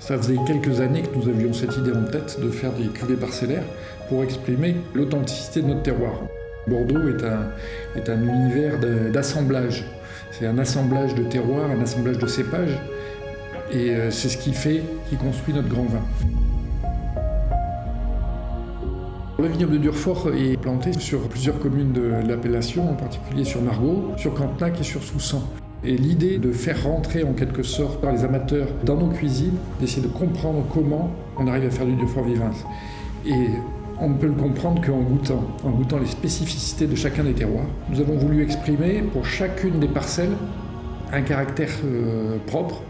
Ça faisait quelques années que nous avions cette idée en tête de faire des cuvées parcellaires pour exprimer l'authenticité de notre terroir. Bordeaux est un univers d'assemblage. C'est un assemblage de terroirs, un assemblage de cépages, et c'est ce qui construit notre grand vin. Le vignoble de Durfort est planté sur plusieurs communes de l'appellation, en particulier sur Margaux, sur Cantenac et sur Soussan. Et l'idée de faire rentrer en quelque sorte par les amateurs dans nos cuisines, d'essayer de comprendre comment on arrive à faire du Durfort Vivens. Et on ne peut le comprendre qu'en goûtant les spécificités de chacun des terroirs. Nous avons voulu exprimer pour chacune des parcelles un caractère propre.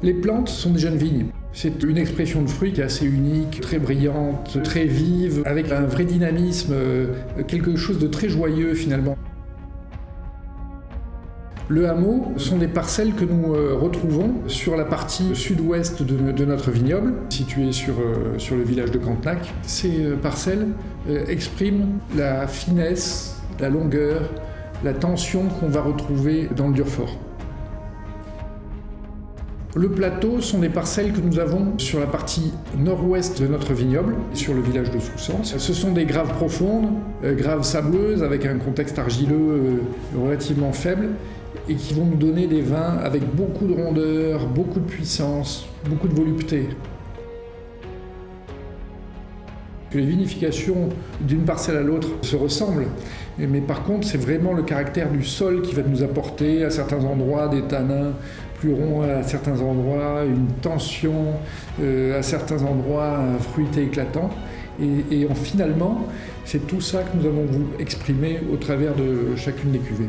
Les plantes sont des jeunes vignes. C'est une expression de fruit qui est assez unique, très brillante, très vive, avec un vrai dynamisme, quelque chose de très joyeux finalement. Le hameau sont des parcelles que nous retrouvons sur la partie sud-ouest de notre vignoble, située sur le village de Cantenac. Ces parcelles expriment la finesse, la longueur, la tension qu'on va retrouver dans le Durfort. Le plateau sont des parcelles que nous avons sur la partie nord-ouest de notre vignoble, sur le village de Soussan. Ce sont des graves profondes, graves sableuses, avec un contexte argileux relativement faible, et qui vont nous donner des vins avec beaucoup de rondeur, beaucoup de puissance, beaucoup de volupté. Les vinifications d'une parcelle à l'autre se ressemblent, mais par contre c'est vraiment le caractère du sol qui va nous apporter à certains endroits des tanins plus ronds, à certains endroits une tension, à certains endroits un fruité éclatant. Et finalement, c'est tout ça que nous avons voulu exprimer au travers de chacune des cuvées.